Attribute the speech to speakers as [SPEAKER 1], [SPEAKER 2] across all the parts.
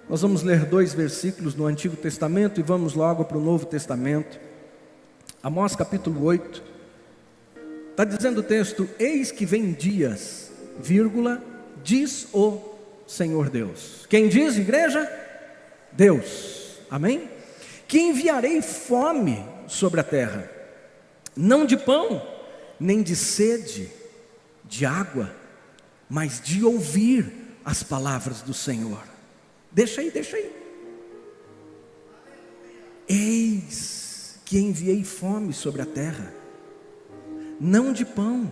[SPEAKER 1] Nós vamos ler 2 versículos no Antigo Testamento e vamos logo para o Novo Testamento. Amós capítulo 8, está dizendo o texto: eis que vem dias, vírgula, diz o Senhor Deus. Quem diz, igreja? Deus, amém? Que enviarei fome sobre a terra, não de pão, nem de sede, de água, mas de ouvir as palavras do Senhor. Deixa aí. Eis que enviei fome sobre a terra, não de pão,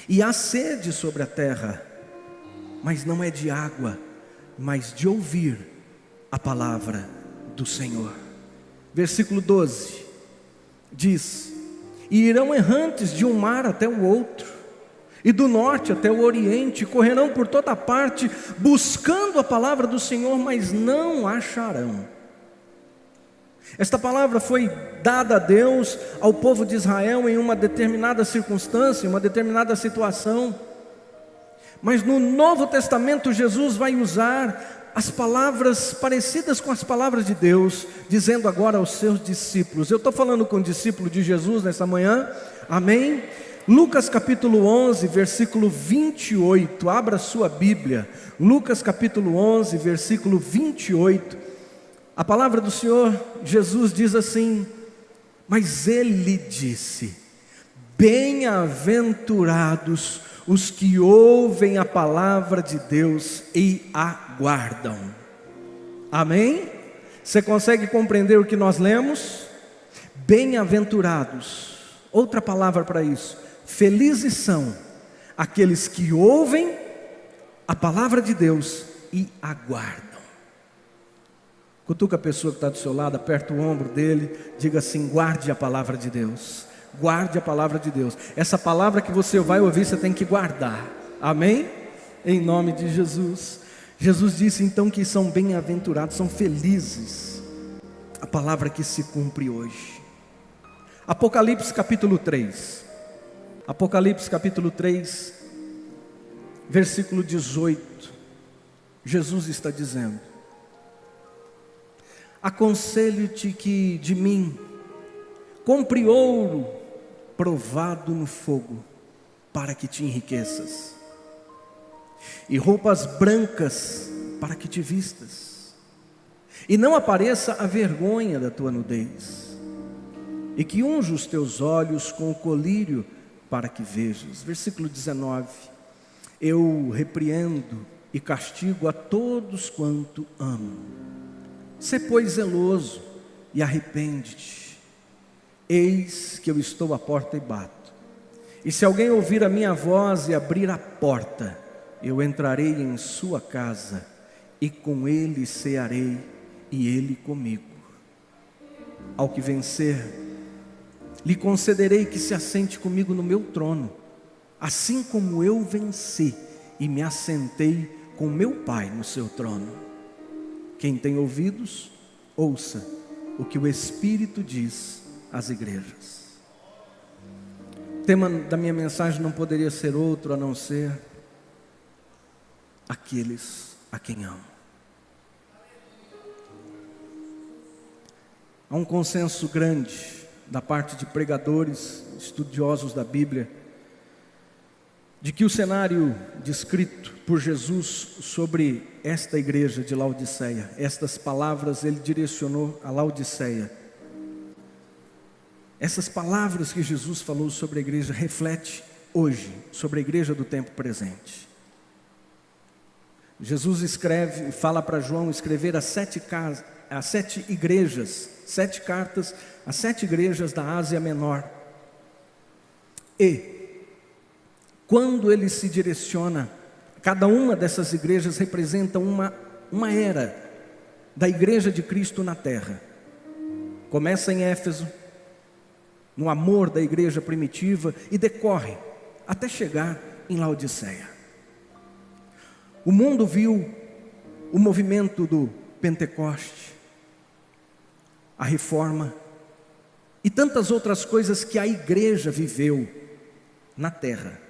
[SPEAKER 1] e há sede sobre a terra, mas não é de água, mas de ouvir a palavra do Senhor. Versículo 12 diz: e irão errantes de um mar até o outro, e do norte até o oriente, correrão por toda parte, buscando a palavra do Senhor, mas não acharão. Esta palavra foi dada a Deus, ao povo de Israel, em uma determinada circunstância, uma determinada situação. Mas no Novo Testamento, Jesus vai usar as palavras parecidas com as palavras de Deus, dizendo agora aos seus discípulos. Eu estou falando com o discípulo de Jesus nessa manhã, amém? Lucas capítulo 11, versículo 28, abra sua Bíblia. Lucas capítulo 11, versículo 28. A palavra do Senhor Jesus diz assim: mas ele disse: bem-aventurados os que ouvem a palavra de Deus e aguardam. Amém? Você consegue compreender o que nós lemos? Bem-aventurados, outra palavra para isso: felizes são aqueles que ouvem a palavra de Deus e aguardam. Cutuca a pessoa que está do seu lado, aperta o ombro dele, diga assim: guarde a palavra de Deus. Guarde a palavra de Deus. Essa palavra que você vai ouvir, você tem que guardar. Amém? Em nome de Jesus. Jesus disse então que são bem-aventurados, são felizes. A palavra que se cumpre hoje. Apocalipse capítulo 3. Apocalipse capítulo 3, versículo 18. Jesus está dizendo: aconselho-te que de mim compre ouro provado no fogo, para que te enriqueças, e roupas brancas para que te vistas, e não apareça a vergonha da tua nudez, e que unja os teus olhos com o colírio para que vejas. Versículo 19: eu repreendo e castigo a todos quanto amo. Sê, pois, zeloso e arrepende-te. Eis que eu estou à porta e bato. E se alguém ouvir a minha voz e abrir a porta, eu entrarei em sua casa, e com ele cearei, e ele comigo. Ao que vencer, lhe concederei que se assente comigo no meu trono, assim como eu venci e me assentei com meu Pai no seu trono. Quem tem ouvidos, ouça o que o Espírito diz às igrejas. O tema da minha mensagem não poderia ser outro a não ser aqueles a quem amo. Há um consenso grande da parte de pregadores, estudiosos da Bíblia, de que o cenário descrito por Jesus sobre esta igreja de Laodiceia, estas palavras ele direcionou a Laodiceia. Essas palavras que Jesus falou sobre a igreja reflete hoje sobre a igreja do tempo presente. Jesus escreve, fala para João escrever as 7 igrejas, 7 cartas, as 7 igrejas da Ásia Menor. E quando ele se direciona, cada uma dessas igrejas representa uma era da igreja de Cristo na terra. Começa em Éfeso, no amor da igreja primitiva, e decorre até chegar em Laodiceia. O mundo viu o movimento do Pentecoste, a reforma e tantas outras coisas que a igreja viveu na terra.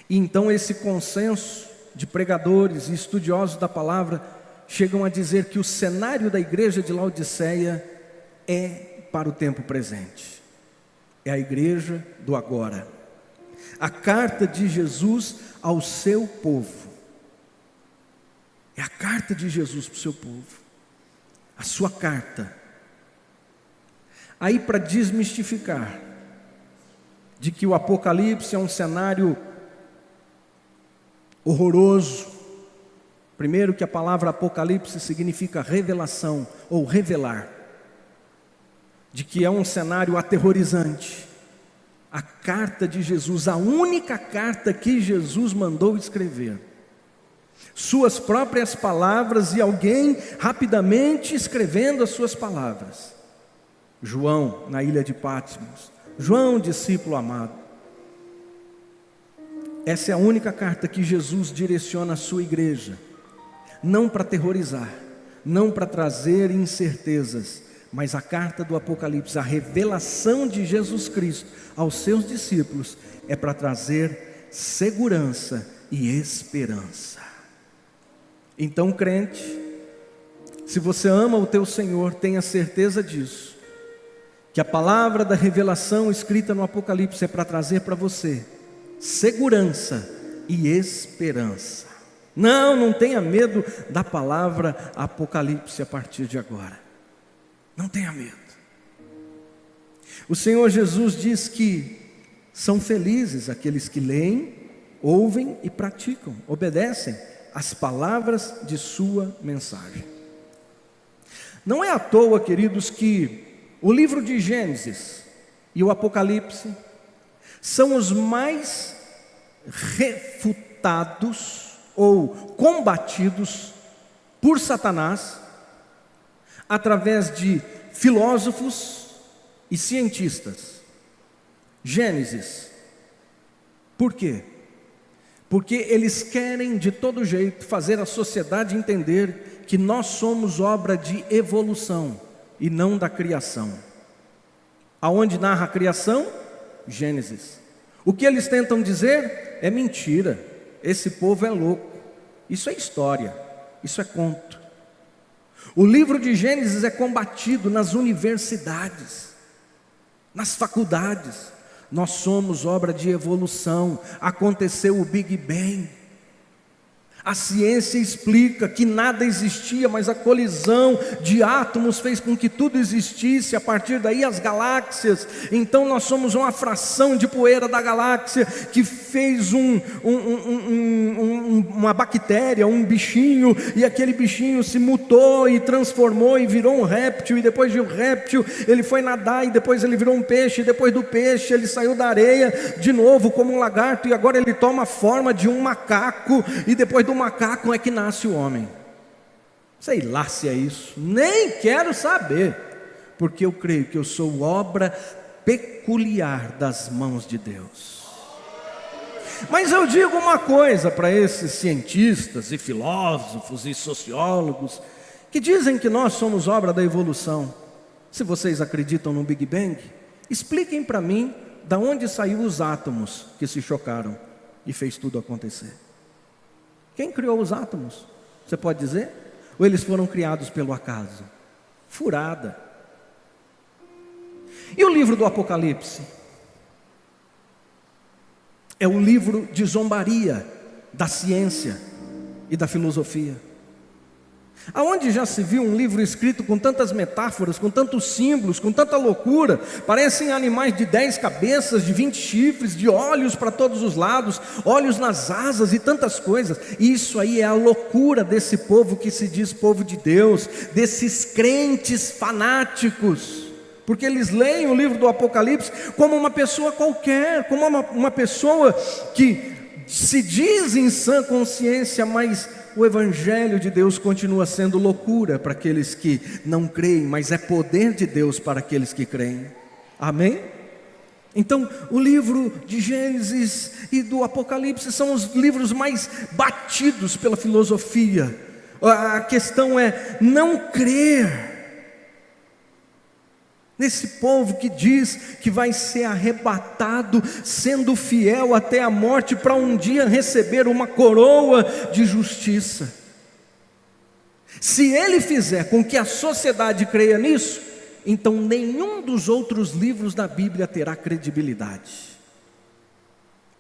[SPEAKER 1] E então esse consenso de pregadores e estudiosos da palavra chegam a dizer que o cenário da igreja de Laodiceia é para o tempo presente. É a igreja do agora. A carta de Jesus ao seu povo. É a carta de Jesus para o seu povo. A sua carta. Aí, para desmistificar de que o Apocalipse é um cenário horroroso. Primeiro, que a palavra Apocalipse significa revelação ou revelar. De que é um cenário aterrorizante. A carta de Jesus, a única carta que Jesus mandou escrever. Suas próprias palavras e alguém rapidamente escrevendo as suas palavras. João, na ilha de Patmos. João, discípulo amado. Essa é a única carta que Jesus direciona à sua igreja. Não para aterrorizar, não para trazer incertezas, mas a carta do Apocalipse, a revelação de Jesus Cristo aos seus discípulos, é para trazer segurança e esperança. Então, crente, se você ama o teu Senhor, tenha certeza disso, que a palavra da revelação escrita no Apocalipse é para trazer para você segurança e esperança. Não tenha medo da palavra Apocalipse a partir de agora. Não tenha medo. O Senhor Jesus diz que são felizes aqueles que leem, ouvem e praticam, obedecem às palavras de sua mensagem. Não é à toa, queridos, que o livro de Gênesis e o Apocalipse são os mais refutados ou combatidos por Satanás através de filósofos e cientistas. Gênesis. Por quê? Porque eles querem de todo jeito fazer a sociedade entender que nós somos obra de evolução e não da criação. Aonde narra a criação? Gênesis. O que eles tentam dizer é mentira. Esse povo é louco. Isso é história, isso é conto. O livro de Gênesis é combatido nas universidades, nas faculdades. Nós somos obra de evolução. Aconteceu o Big Bang. A ciência explica que nada existia, mas a colisão de átomos fez com que tudo existisse. A partir daí as galáxias. Então nós somos uma fração de poeira da galáxia que fez uma bactéria, um bichinho, e aquele bichinho se mutou e transformou e virou um réptil, e depois de um réptil ele foi nadar, e depois ele virou um peixe, e depois do peixe ele saiu da areia de novo como um lagarto, e agora ele toma a forma de um macaco, e depois do macaco é que nasce o homem. Sei lá se é isso, nem quero saber, porque eu creio que eu sou obra peculiar das mãos de Deus. Mas eu digo uma coisa para esses cientistas e filósofos e sociólogos que dizem que nós somos obra da evolução. Se vocês acreditam no Big Bang, expliquem para mim da onde saiu os átomos que se chocaram e fez tudo acontecer. Quem criou os átomos? Você pode dizer? Ou eles foram criados pelo acaso? Furada. E o livro do Apocalipse? É o livro de zombaria da ciência e da filosofia. Aonde já se viu um livro escrito com tantas metáforas, com tantos símbolos, com tanta loucura? Parecem animais de 10 cabeças, de 20 chifres, de olhos para todos os lados, olhos nas asas e tantas coisas. Isso aí é a loucura desse povo que se diz povo de Deus, desses crentes fanáticos. Porque eles leem o livro do Apocalipse como uma pessoa qualquer, como uma pessoa que se diz em sã consciência, mas o Evangelho de Deus continua sendo loucura para aqueles que não creem, mas é poder de Deus para aqueles que creem. Amém? Então, o livro de Gênesis e do Apocalipse são os livros mais batidos pela filosofia. A questão é não crer. nesse povo que diz que vai ser arrebatado, sendo fiel até a morte, para um dia receber uma coroa de justiça. Se ele fizer com que a sociedade creia nisso, então nenhum dos outros livros da Bíblia terá credibilidade.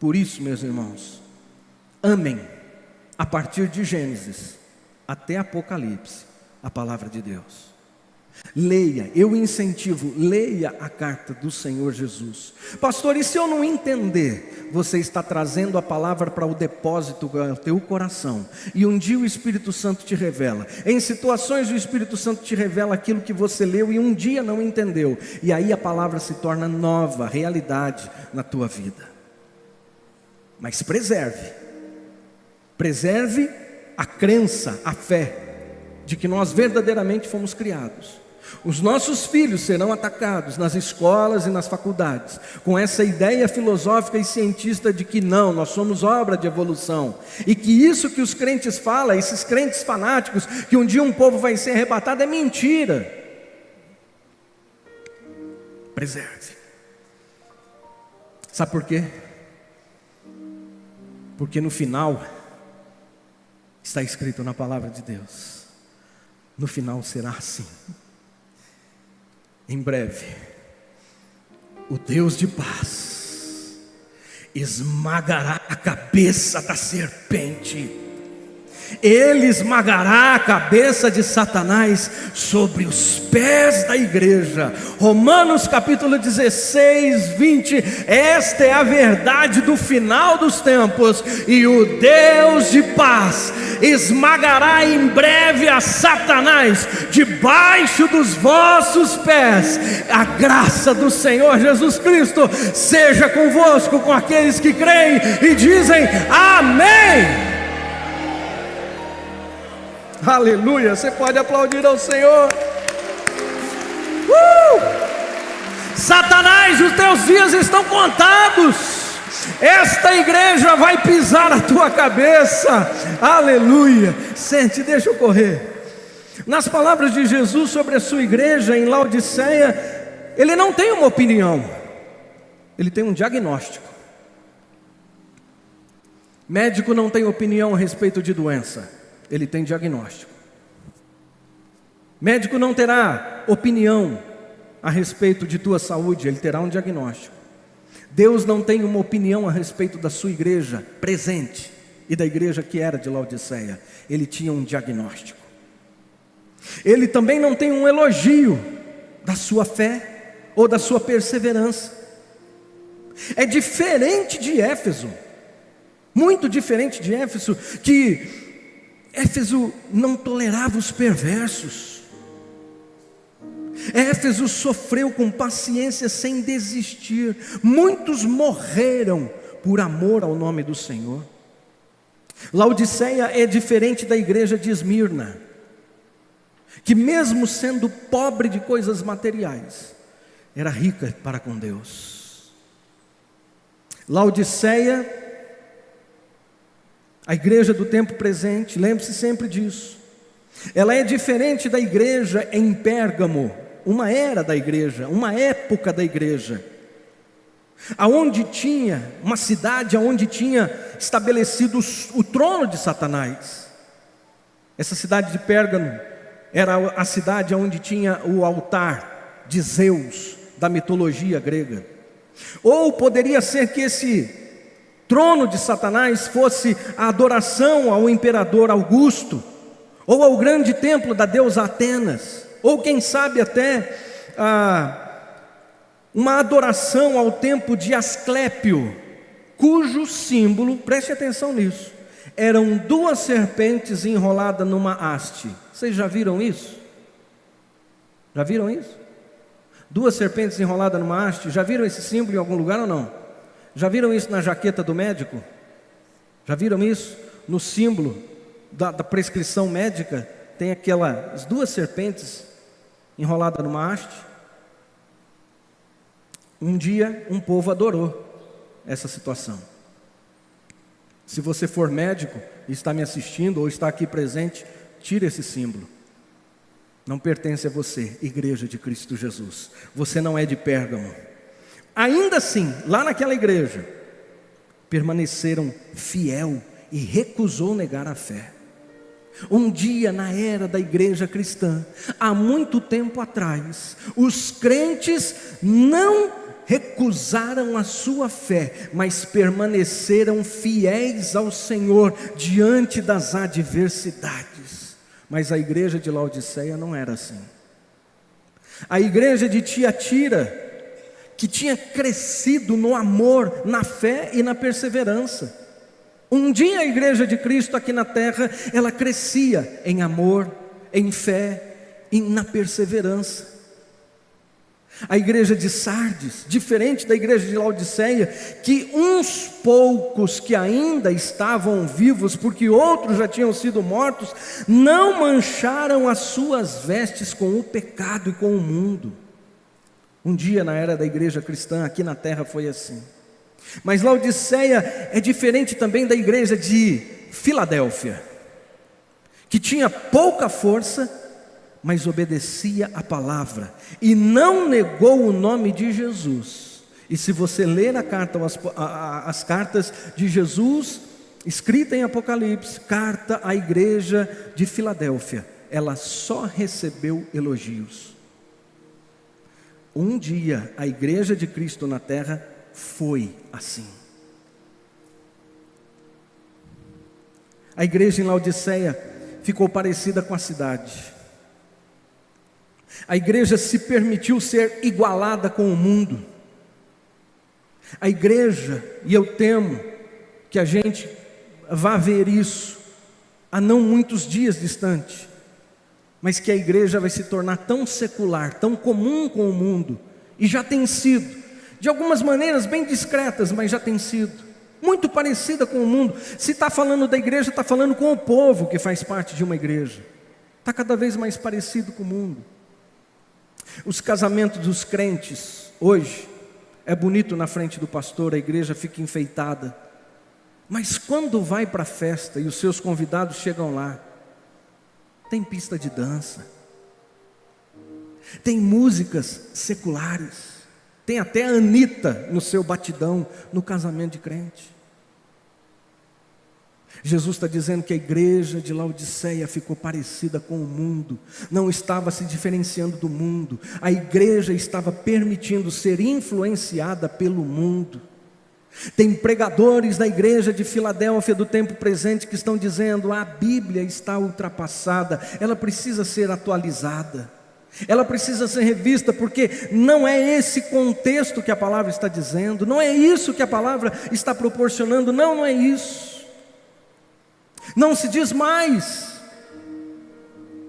[SPEAKER 1] Por isso, meus irmãos, amem, a partir de Gênesis até Apocalipse, a palavra de Deus. Leia, eu incentivo, leia a carta do Senhor Jesus. Pastor, e se eu não entender? Você está trazendo a palavra para o depósito do teu coração, e um dia o Espírito Santo te revela. Em situações o Espírito Santo te revela aquilo que você leu e um dia não entendeu, e aí a palavra se torna nova, realidade na tua vida. Mas preserve a crença, a fé de que nós verdadeiramente fomos criados. Os nossos filhos serão atacados nas escolas e nas faculdades com essa ideia filosófica e cientista de que não, nós somos obra de evolução, e que isso que os crentes falam, esses crentes fanáticos, que um dia um povo vai ser arrebatado, é mentira. Preserve. Sabe por quê? Porque no final está escrito na palavra de Deus, no final será assim: em breve, o Deus de paz esmagará a cabeça da serpente. Ele esmagará a cabeça de Satanás sobre os pés da igreja. Romanos capítulo 16, 20. Esta é a verdade do final dos tempos. E o Deus de paz esmagará em breve a Satanás debaixo dos vossos pés. A graça do Senhor Jesus Cristo seja convosco, com aqueles que creem e dizem amém. Aleluia, você pode aplaudir ao Senhor. Satanás, os teus dias estão contados. Esta igreja vai pisar na tua cabeça. Aleluia. Sente, deixa eu correr. Nas palavras de Jesus sobre a sua igreja em Laodiceia, ele não tem uma opinião, ele tem um diagnóstico. Médico não tem opinião a respeito de doença, ele tem diagnóstico. Médico não terá opinião a respeito de tua saúde, ele terá um diagnóstico. Deus não tem uma opinião a respeito da sua igreja presente e da igreja que era de Laodiceia, ele tinha um diagnóstico. Ele também não tem um elogio da sua fé ou da sua perseverança. É diferente de Éfeso, muito diferente de Éfeso, que Éfeso não tolerava os perversos. Éfeso sofreu com paciência sem desistir. Muitos morreram por amor ao nome do Senhor. Laodiceia é diferente da igreja de Esmirna, que mesmo sendo pobre de coisas materiais, era rica para com Deus. Laodiceia, a igreja do tempo presente, lembre-se sempre disso. Ela é diferente da igreja em Pérgamo, uma era da igreja, uma época da igreja, aonde tinha uma cidade, aonde tinha estabelecido o trono de Satanás. Essa cidade de Pérgamo era a cidade onde tinha o altar de Zeus, da mitologia grega. Ou poderia ser que esse trono de Satanás fosse a adoração ao imperador Augusto, ou ao grande templo da deusa Atenas, ou quem sabe até uma adoração ao templo de Asclépio, cujo símbolo, preste atenção nisso, eram duas serpentes enroladas numa haste. Vocês já viram isso? Já viram isso? Duas serpentes enroladas numa haste. Já viram esse símbolo em algum lugar ou não? Já viram isso na jaqueta do médico? Já viram isso no símbolo da prescrição médica? Tem aquelas duas serpentes enroladas numa haste. Um dia um povo adorou essa situação. Se você for médico e está me assistindo ou está aqui presente, tire esse símbolo. não pertence a você, igreja de Cristo Jesus. Você não é de Pérgamo. Ainda assim, lá naquela igreja, permaneceram fiel e recusou negar a fé. Um dia na era da igreja cristã, há muito tempo atrás, os crentes não recusaram a sua fé, mas permaneceram fiéis ao Senhor diante das adversidades. Mas a igreja de Laodiceia não era assim. A igreja de Tiatira, que tinha crescido no amor, na fé e na perseverança. Um dia a igreja de Cristo aqui na terra, ela crescia em amor, em fé e na perseverança. A igreja de Sardes, diferente da igreja de Laodiceia, que uns poucos que ainda estavam vivos, porque outros já tinham sido mortos, não mancharam as suas vestes com o pecado e com o mundo. Um dia na era da igreja cristã aqui na terra foi assim. Mas Laodiceia é diferente também da igreja de Filadélfia, que tinha pouca força, mas obedecia a palavra e não negou o nome de Jesus. E se você ler as cartas de Jesus, escrita em Apocalipse, carta à igreja de Filadélfia, ela só recebeu elogios. Um dia a igreja de Cristo na terra foi assim. A igreja em Laodiceia ficou parecida com a cidade. A igreja se permitiu ser igualada com o mundo. A igreja, e eu temo que a gente vá ver isso há não muitos dias distante, mas que a igreja vai se tornar tão secular, tão comum com o mundo, e já tem sido, de algumas maneiras bem discretas, mas já tem sido, muito parecida com o mundo. Se está falando da igreja, está falando com o povo que faz parte de uma igreja, está cada vez mais parecido com o mundo. Os casamentos dos crentes, hoje, é bonito na frente do pastor, a igreja fica enfeitada, mas quando vai para a festa e os seus convidados chegam lá, tem pista de dança, tem músicas seculares, tem até a Anitta no seu batidão, no casamento de crente. Jesus está dizendo que a igreja de Laodiceia ficou parecida com o mundo, não estava se diferenciando do mundo, a igreja estava permitindo ser influenciada pelo mundo. Tem pregadores da igreja de Filadélfia do tempo presente que estão dizendo: a Bíblia está ultrapassada, ela precisa ser atualizada, ela precisa ser revista, porque não é esse contexto que a palavra está dizendo, não é isso que a palavra está proporcionando, não é isso. Não se diz mais.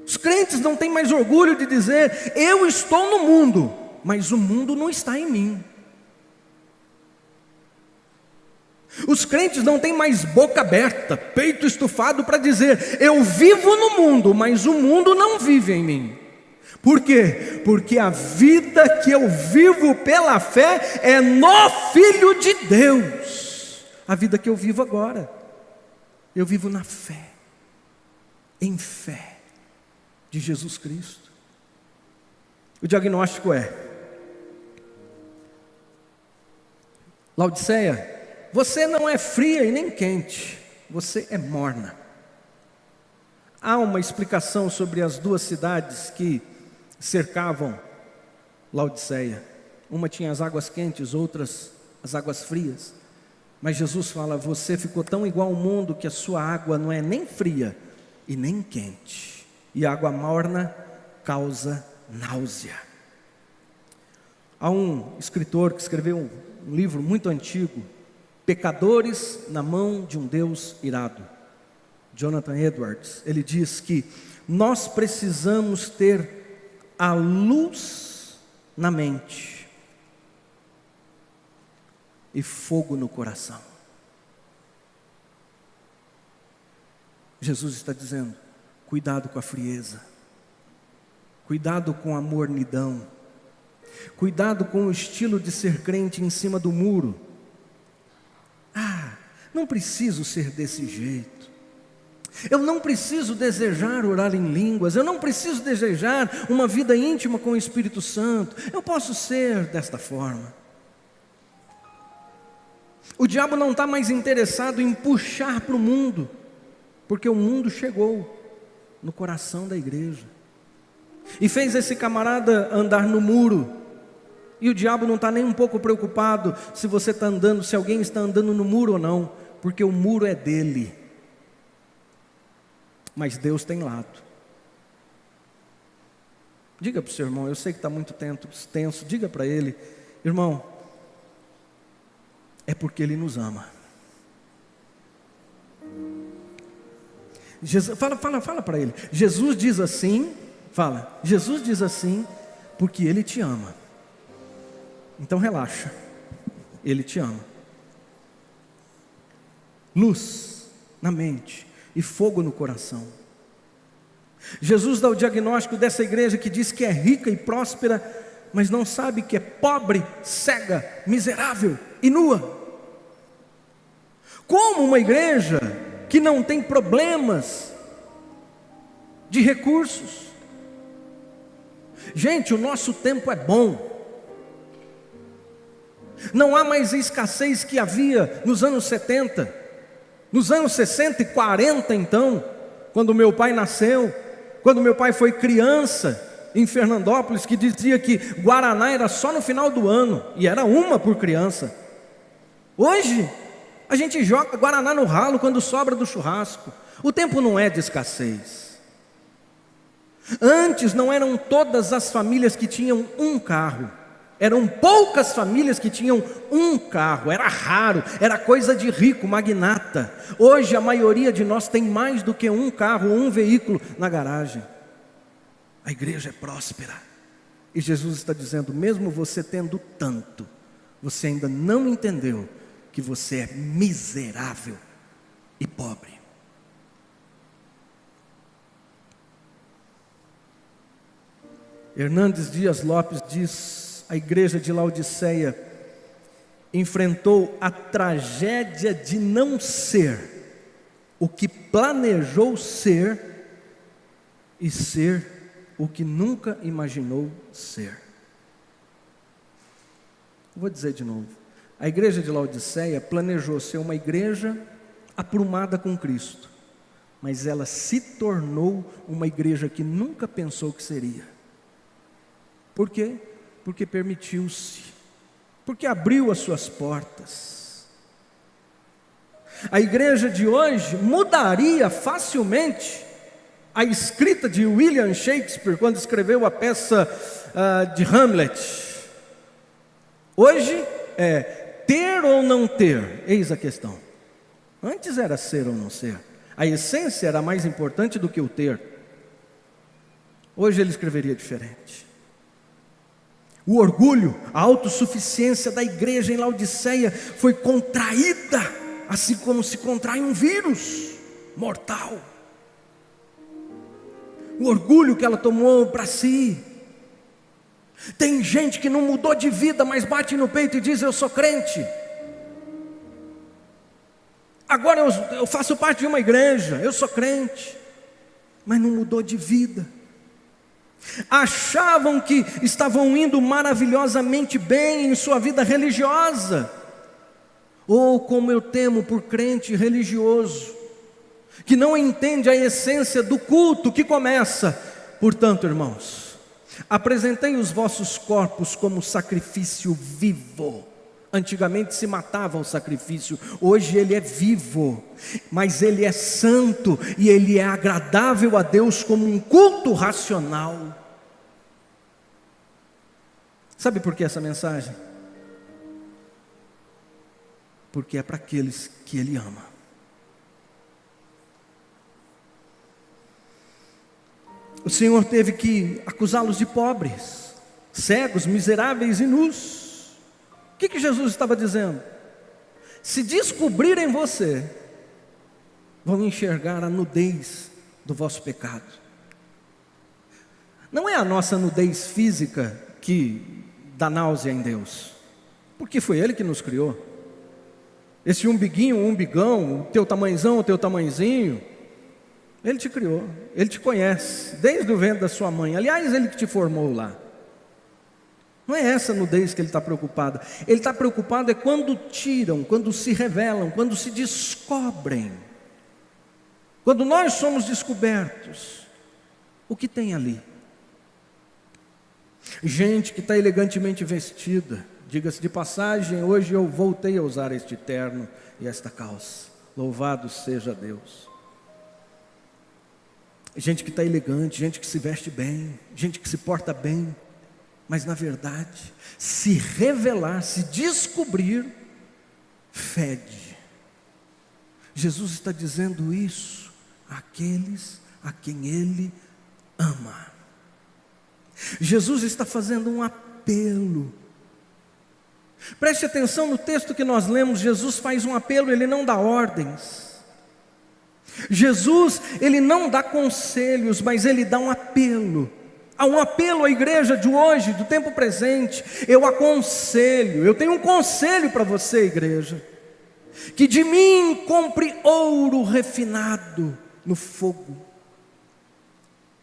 [SPEAKER 1] Os crentes não têm mais orgulho de dizer: eu estou no mundo, mas o mundo não está em mim. Os crentes não têm mais boca aberta, peito estufado para dizer: eu vivo no mundo, mas o mundo não vive em mim. Por quê? Porque a vida que eu vivo pela fé é no Filho de Deus. A vida que eu vivo agora, eu vivo na fé, em fé de Jesus Cristo. O diagnóstico é: Laodiceia, você não é fria e nem quente, você é morna. Há uma explicação sobre as duas cidades que cercavam Laodiceia. Uma tinha as águas quentes, outras as águas frias. Mas Jesus fala: você ficou tão igual ao mundo que a sua água não é nem fria e nem quente. E a água morna causa náusea. Há um escritor que escreveu um livro muito antigo, Pecadores na Mão de um Deus Irado, Jonathan Edwards. Ele diz que nós precisamos ter a luz na mente e fogo no coração. Jesus está dizendo: cuidado com a frieza, cuidado com a mornidão, cuidado com o estilo de ser crente em cima do muro. Não preciso ser desse jeito, Eu não preciso desejar orar em línguas, eu não preciso desejar uma vida íntima com o Espírito Santo. Eu posso ser desta forma. O diabo não está mais interessado em puxar para o mundo, porque o mundo chegou no coração da igreja e fez esse camarada andar no muro. E o diabo não está nem um pouco preocupado se você está andando, se alguém está andando no muro ou não, porque o muro é dele. Mas Deus tem lado. Diga para o seu irmão, eu sei que está muito tenso, diga para ele: irmão, é porque Ele nos ama. Jesus, fala para ele. Jesus diz assim, Jesus diz assim, porque Ele te ama. Então relaxa, Ele te ama. Luz na mente e fogo no coração. Jesus dá o diagnóstico dessa igreja que diz que é rica e próspera, mas não sabe que é pobre, cega, miserável e nua. Como uma igreja que não tem problemas de recursos. Gente, o nosso tempo é bom. Não há mais a escassez que havia nos anos 70, nos anos 60 e 40 então, quando meu pai nasceu, quando meu pai foi criança em Fernandópolis, que dizia que Guaraná era só no final do ano, e era uma por criança. Hoje, a gente joga Guaraná no ralo quando sobra do churrasco. O tempo não é de escassez. Antes não eram todas as famílias que tinham um carro. Eram poucas famílias que tinham um carro. Era raro, era coisa de rico, magnata. Hoje a maioria de nós tem mais do que um carro, um veículo na garagem. A igreja é próspera. E Jesus está dizendo, mesmo você tendo tanto, você ainda não entendeu que você é miserável e pobre. Hernandes Dias Lopes diz: a igreja de Laodiceia enfrentou a tragédia de não ser o que planejou ser e ser o que nunca imaginou ser. Vou dizer de novo. A igreja de Laodiceia planejou ser uma igreja aprumada com Cristo, mas ela se tornou uma igreja que nunca pensou que seria. Por quê? Porque permitiu-se, porque abriu as suas portas. A igreja de hoje mudaria facilmente a escrita de William Shakespeare quando escreveu a peça de Hamlet. Hoje é ter ou não ter, eis a questão. Antes era ser ou não ser. A essência era mais importante do que o ter. Hoje ele escreveria diferente. O orgulho, a autossuficiência da igreja em Laodiceia foi contraída, assim como se contrai um vírus mortal. O orgulho que ela tomou para si. Tem gente que não mudou de vida, mas bate no peito e diz: eu sou crente. Agora eu faço parte de uma igreja, eu sou crente, mas não mudou de vida. Achavam que estavam indo maravilhosamente bem em sua vida religiosa. Ou como eu temo por crente religioso, que não entende a essência do culto que começa. Portanto, irmãos, apresentei os vossos corpos como sacrifício vivo. Antigamente se matava o sacrifício, hoje ele é vivo, mas ele é santo e ele é agradável a Deus como um culto racional. Sabe por que essa mensagem? Porque é para aqueles que ele ama. O Senhor teve que acusá-los de pobres, cegos, miseráveis e nus. O que Jesus estava dizendo? Se descobrirem você, vão enxergar a nudez do vosso pecado. Não é a nossa nudez física que dá náusea em Deus, porque foi Ele que nos criou. Esse umbiguinho, o umbigão, o teu tamanhozão, o teu tamanhozinho, Ele te criou, Ele te conhece, desde o ventre da sua mãe. Aliás, Ele que te formou lá. Não é essa nudez que Ele está preocupado. Ele está preocupado é quando tiram, quando se revelam, quando se descobrem. Quando nós somos descobertos, o que tem ali? Gente que está elegantemente vestida. Diga-se de passagem, hoje eu voltei a usar este terno e esta calça. Louvado seja Deus. Gente que está elegante, gente que se veste bem, gente que se porta bem. Mas na verdade, se revelar, se descobrir, fede. Jesus está dizendo isso àqueles a quem Ele ama. Jesus está fazendo um apelo. Preste atenção no texto que nós lemos. Jesus faz um apelo, Ele não dá ordens. Jesus, Ele não dá conselhos, mas Ele dá um apelo. Há um apelo à igreja de hoje, do tempo presente. Eu aconselho, eu tenho um conselho para você, igreja, que de mim compre ouro refinado no fogo.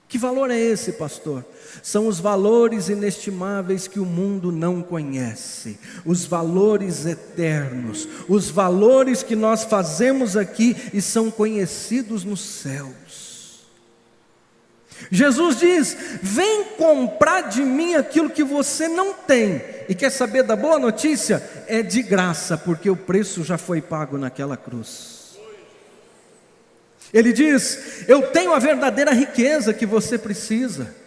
[SPEAKER 1] Que valor é esse, pastor? São os valores inestimáveis que o mundo não conhece, os valores eternos, os valores que nós fazemos aqui e são conhecidos nos céus. Jesus diz: vem comprar de mim aquilo que você não tem. E quer saber da boa notícia? É de graça, porque o preço já foi pago naquela cruz. Ele diz: eu tenho a verdadeira riqueza que você precisa.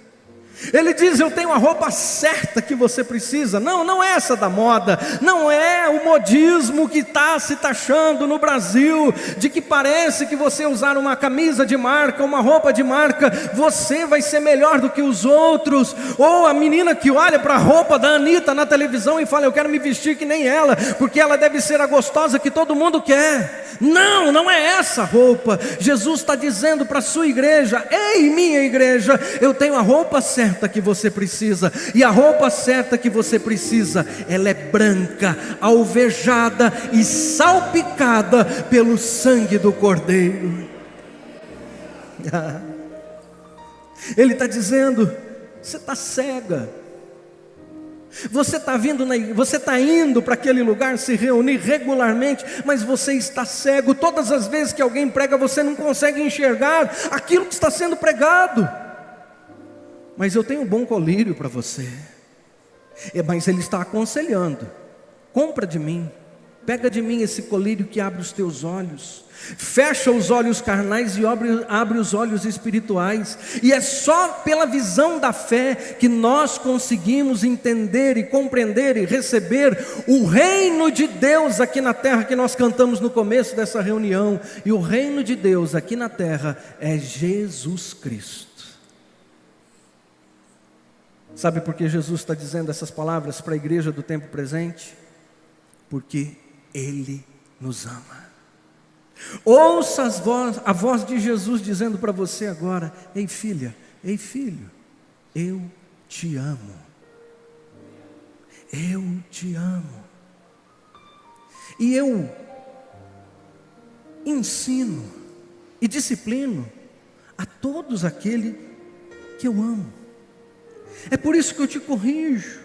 [SPEAKER 1] Ele diz: eu tenho a roupa certa que você precisa. Não, não é essa da moda. Não é o modismo que está se taxando no Brasil, de que parece que você usar uma camisa de marca, uma roupa de marca, você vai ser melhor do que os outros. Ou a menina que olha para a roupa da Anitta na televisão e fala: eu quero me vestir que nem ela, porque ela deve ser a gostosa que todo mundo quer. Não, não é essa roupa. Jesus está dizendo para a sua igreja: ei, minha igreja, eu tenho a roupa certa que você precisa. E a roupa certa que você precisa, ela é branca, alvejada e salpicada pelo sangue do Cordeiro. Ele está dizendo: você está cega. Você está indo para aquele lugar se reunir regularmente, mas você está cego. Todas as vezes que alguém prega, você não consegue enxergar aquilo que está sendo pregado. Mas eu tenho um bom colírio para você. Mas Ele está aconselhando: compra de mim, pega de mim esse colírio que abre os teus olhos, fecha os olhos carnais e abre os olhos espirituais. E é só pela visão da fé que nós conseguimos entender e compreender e receber o reino de Deus aqui na terra, que nós cantamos no começo dessa reunião. E o reino de Deus aqui na terra é Jesus Cristo. Sabe por que Jesus está dizendo essas palavras para a igreja do tempo presente? Porque Ele nos ama. Ouça a voz de Jesus dizendo para você agora: ei filha, ei filho, eu te amo. Eu te amo. E eu ensino e disciplino a todos aqueles que eu amo. É por isso que eu te corrijo.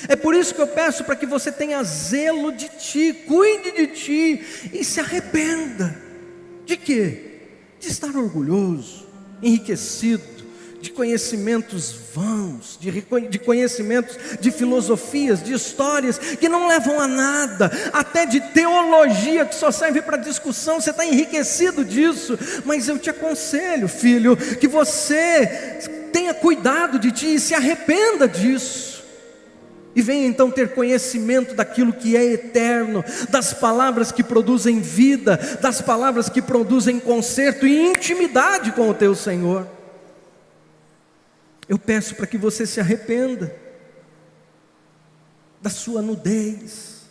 [SPEAKER 1] É por isso que eu peço para que você tenha zelo de ti, cuide de ti e se arrependa. De quê? De estar orgulhoso, enriquecido, de conhecimentos vãos, de conhecimentos de filosofias, de histórias que não levam a nada, até de teologia que só serve para discussão. Você está enriquecido disso, mas eu te aconselho, filho, que você tenha cuidado de ti e se arrependa disso. E venha então ter conhecimento daquilo que é eterno, das palavras que produzem vida, das palavras que produzem conserto e intimidade com o teu Senhor. Eu peço para que você se arrependa da sua nudez.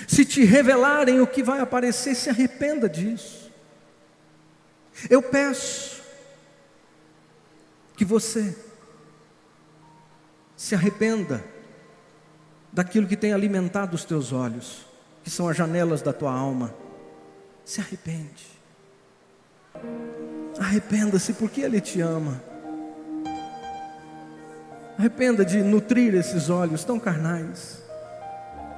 [SPEAKER 1] Se te revelarem o que vai aparecer, se arrependa disso. Eu peço que você se arrependa daquilo que tem alimentado os teus olhos, que são as janelas da tua alma. Se arrepende. Arrependa-se, porque Ele te ama. Arrependa de nutrir esses olhos tão carnais.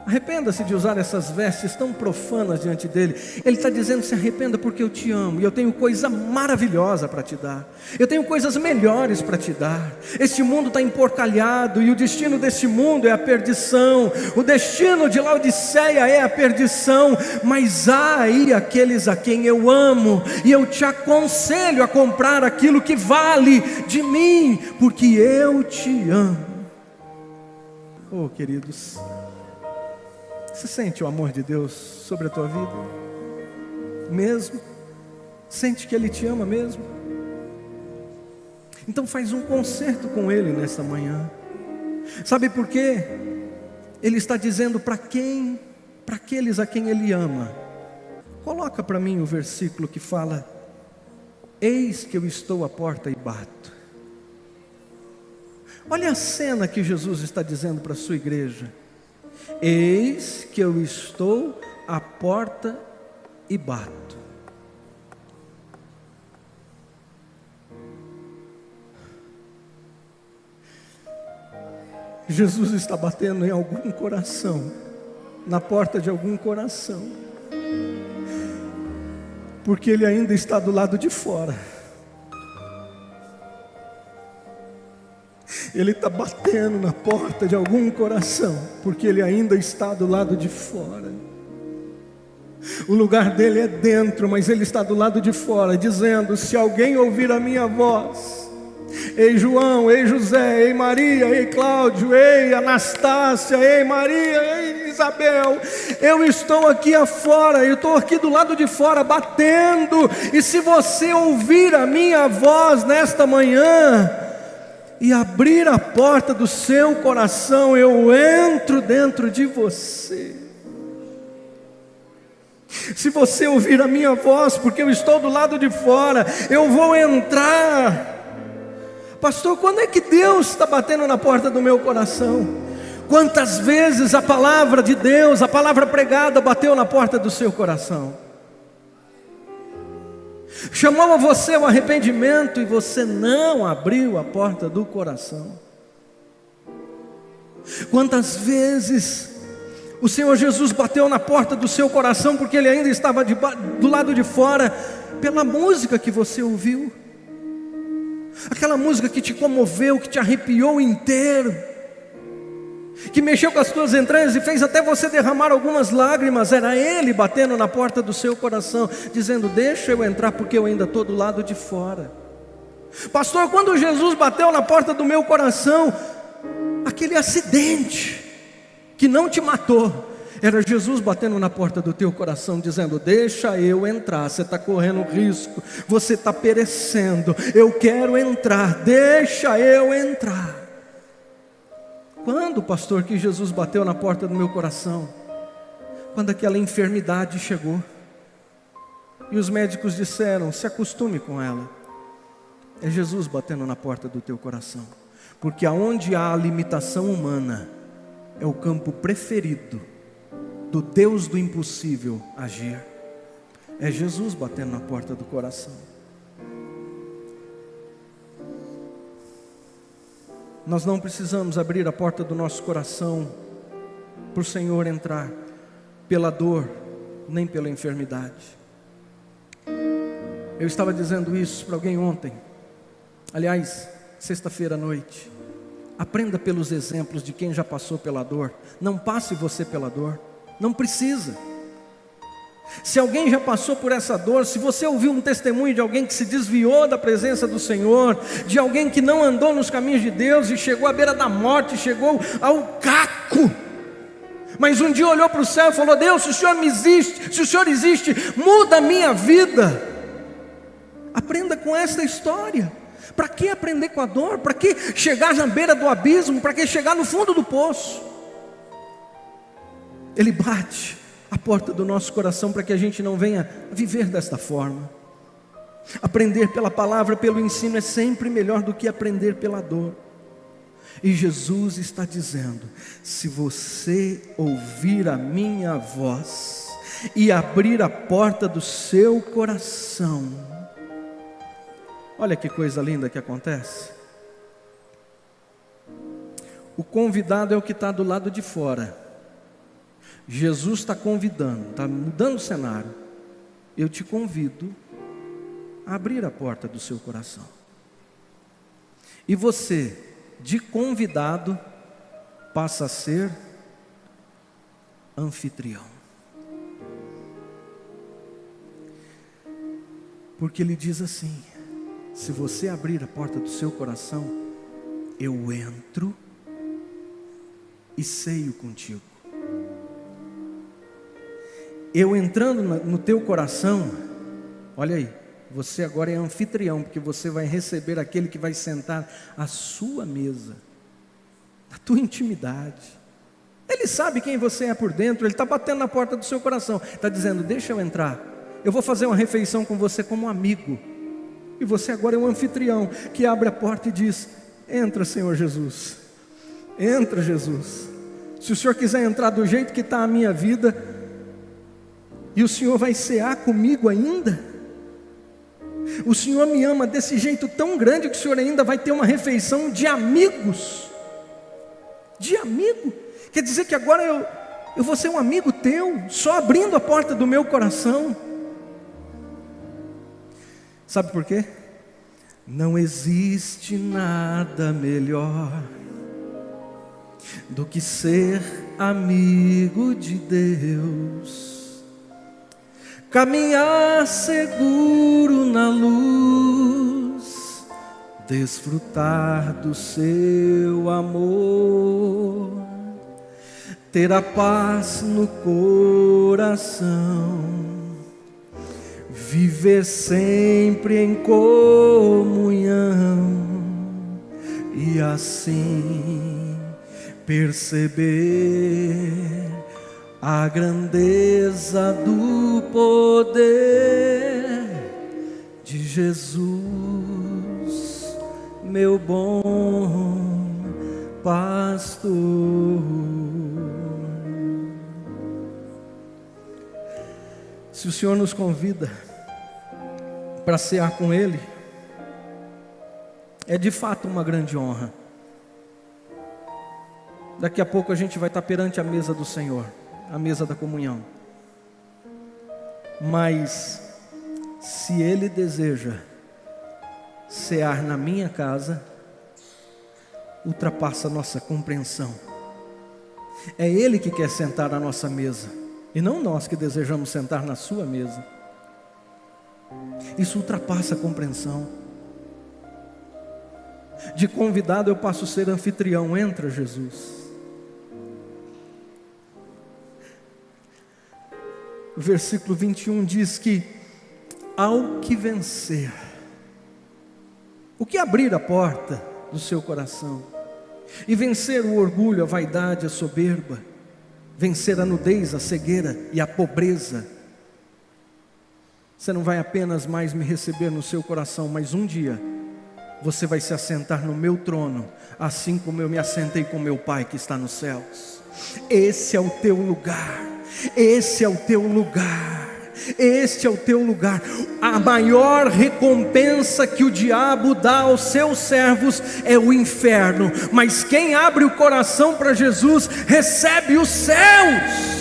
[SPEAKER 1] Arrependa-se de usar essas vestes tão profanas diante dEle. Ele está dizendo: se arrependa porque eu te amo, e eu tenho coisa maravilhosa para te dar. Eu tenho coisas melhores para te dar. Este mundo está emporcalhado, e o destino deste mundo é a perdição. O destino de Laodiceia é a perdição. Mas há aí aqueles a quem eu amo, e eu te aconselho a comprar aquilo que vale de mim, porque eu te amo. Oh, queridos, você sente o amor de Deus sobre a tua vida? Mesmo? Sente que Ele te ama mesmo? Então faz um concerto com Ele nesta manhã. Sabe por quê? Ele está dizendo para quem? Para aqueles a quem Ele ama. Coloca para mim o versículo que fala: eis que eu estou à porta e bato. Olha a cena que Jesus está dizendo para a sua igreja: eis que eu estou à porta e bato. Jesus está batendo em algum coração, na porta de algum coração, porque Ele ainda está do lado de fora. Ele está batendo na porta de algum coração, porque Ele ainda está do lado de fora. O lugar dele é dentro, mas Ele está do lado de fora, dizendo: se alguém ouvir a minha voz, ei João, ei José, ei Maria, ei Cláudio, ei Anastácia, ei Maria, ei Isabel, eu estou aqui afora, eu estou aqui do lado de fora batendo. E se você ouvir a minha voz nesta manhã e abrir a porta do seu coração, eu entro dentro de você. Se você ouvir a minha voz, porque eu estou do lado de fora, eu vou entrar. Pastor, quando é que Deus está batendo na porta do meu coração? Quantas vezes a palavra de Deus, a palavra pregada, bateu na porta do seu coração? Chamou a você ao arrependimento e você não abriu a porta do coração. Quantas vezes o Senhor Jesus bateu na porta do seu coração, porque Ele ainda estava do lado de fora, pela música que você ouviu, aquela música que te comoveu, que te arrepiou inteiro, que mexeu com as tuas entranhas e fez até você derramar algumas lágrimas. Era Ele batendo na porta do seu coração, dizendo: deixa eu entrar, porque eu ainda estou do lado de fora. Pastor, quando Jesus bateu na porta do meu coração, aquele acidente que não te matou, era Jesus batendo na porta do teu coração, dizendo: deixa eu entrar, você está correndo risco, você está perecendo, eu quero entrar, deixa eu entrar. Quando, pastor, que Jesus bateu na porta do meu coração? Quando aquela enfermidade chegou, e os médicos disseram: se acostume com ela. É Jesus batendo na porta do teu coração, porque aonde há a limitação humana, é o campo preferido do Deus do impossível agir. É Jesus batendo na porta do coração. Nós não precisamos abrir a porta do nosso coração para o Senhor entrar pela dor, nem pela enfermidade. Eu estava dizendo isso para alguém ontem, aliás, sexta-feira à noite. Aprenda pelos exemplos de quem já passou pela dor. Não passe você pela dor, não precisa. Se alguém já passou por essa dor, se você ouviu um testemunho de alguém que se desviou da presença do Senhor, de alguém que não andou nos caminhos de Deus e chegou à beira da morte, chegou ao caco, mas um dia olhou para o céu e falou: Deus, se o Senhor existe, se o Senhor existe, muda a minha vida. Aprenda com esta história. Para que aprender com a dor? Para que chegar na beira do abismo? Para que chegar no fundo do poço? Ele bate a porta do nosso coração para que a gente não venha viver desta forma. Aprender pela palavra, pelo ensino é sempre melhor do que aprender pela dor. E Jesus está dizendo: se você ouvir a minha voz e abrir a porta do seu coração, Olha que coisa linda que acontece. O convidado é o que está do lado de fora. Jesus está convidando, está mudando o cenário. Eu te convido a abrir a porta do seu coração. E você, de convidado, passa a ser anfitrião. Porque ele diz assim: se você abrir a porta do seu coração, eu entro e ceio contigo. Eu entrando no teu coração, olha aí, você agora é anfitrião, porque você vai receber aquele que vai sentar à sua mesa, na tua intimidade. Ele sabe quem você é por dentro, ele está batendo na porta do seu coração, está dizendo: deixa eu entrar, eu vou fazer uma refeição com você como um amigo. E você agora é um anfitrião, que abre a porta e diz: entra, Senhor Jesus, entra, Jesus. Se o Senhor quiser entrar do jeito que está a minha vida, e o Senhor vai cear comigo ainda, o Senhor me ama desse jeito tão grande, que o Senhor ainda vai ter uma refeição de amigos, de amigo, quer dizer que agora eu vou ser um amigo teu, só abrindo a porta do meu coração. Sabe por quê? Não existe nada melhor do que ser amigo de Deus, caminhar seguro na luz, desfrutar do seu amor, ter a paz no coração, viver sempre em comunhão e assim perceber a grandeza do poder de Jesus, meu bom pastor. Se o Senhor nos convida para cear com Ele, é de fato uma grande honra. Daqui a pouco a gente vai estar perante a mesa do Senhor, a mesa da comunhão. Mas se Ele deseja cear na minha casa, ultrapassa a nossa compreensão. É Ele que quer sentar à nossa mesa, e não nós que desejamos sentar na sua mesa. Isso ultrapassa a compreensão. De convidado eu passo a ser anfitrião. Entra, Jesus. O versículo 21 diz que ao que vencer, o que abrir a porta do seu coração e vencer o orgulho, a vaidade, a soberba, vencer a nudez, a cegueira e a pobreza, você não vai apenas mais me receber no seu coração, mas um dia você vai se assentar no meu trono, assim como eu me assentei com meu Pai que está nos céus. Esse é o teu lugar, esse é o teu lugar, este é o teu lugar. A maior recompensa que o diabo dá aos seus servos é o inferno, mas quem abre o coração para Jesus recebe os céus.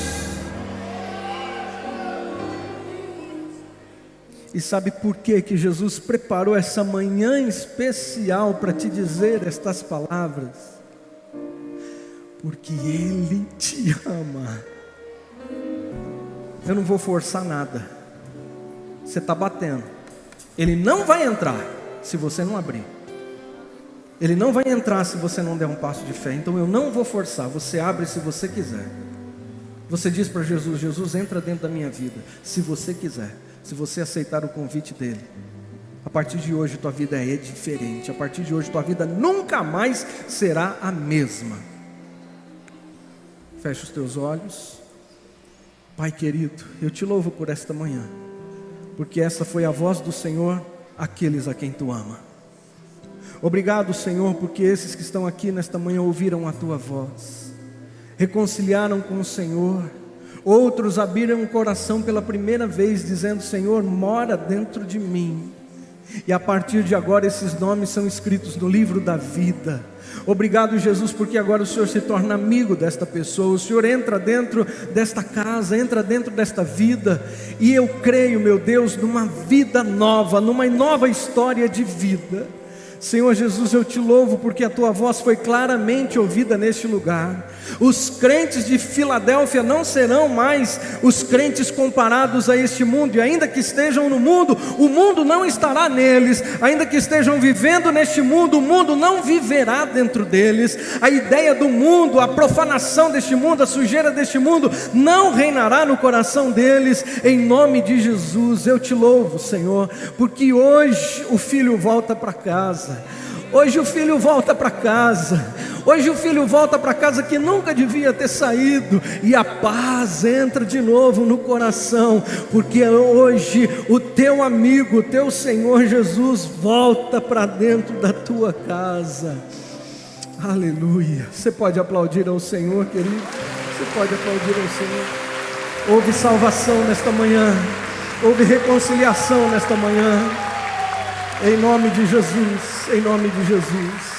[SPEAKER 1] E sabe por que Jesus preparou essa manhã especial para te dizer estas palavras? Porque Ele te ama. Eu não vou forçar nada. Você está batendo. Ele não vai entrar se você não abrir. Ele não vai entrar se você não der um passo de fé. Então eu não vou forçar. Você abre se você quiser. Você diz para Jesus: Jesus, entra dentro da minha vida, se você quiser. Se você aceitar o convite dele, a partir de hoje tua vida é diferente. A partir de hoje tua vida nunca mais será a mesma. Fecha os teus olhos. Pai querido, eu te louvo por esta manhã, porque essa foi a voz do Senhor àqueles a quem tu ama. Obrigado, Senhor, porque esses que estão aqui nesta manhã ouviram a tua voz, reconciliaram com o Senhor. Outros abriram o coração pela primeira vez, dizendo: Senhor, mora dentro de mim. e a partir de agora esses nomes são escritos no livro da vida. Obrigado, Jesus, porque agora o Senhor se torna amigo desta pessoa, o Senhor entra dentro desta casa, entra dentro desta vida, e eu creio, meu Deus, numa vida nova, numa nova história de vida. Senhor Jesus, eu te louvo porque a tua voz foi claramente ouvida neste lugar. Os crentes de Filadélfia não serão mais os crentes comparados a este mundo, e ainda que estejam no mundo, o mundo não estará neles. Ainda que estejam vivendo neste mundo, o mundo não viverá dentro deles. A ideia do mundo, a profanação deste mundo, a sujeira deste mundo não reinará no coração deles. Em nome de Jesus, eu te louvo, Senhor, porque hoje o filho volta para casa. Hoje o filho volta para casa. Hoje o filho volta para casa que nunca devia ter saído, e a paz entra de novo no coração, porque hoje o teu amigo, o teu Senhor Jesus volta para dentro da tua casa. Aleluia. Você pode aplaudir ao Senhor, querido? Você pode aplaudir ao Senhor. Houve salvação nesta manhã, houve reconciliação nesta manhã. Em nome de Jesus, em nome de Jesus.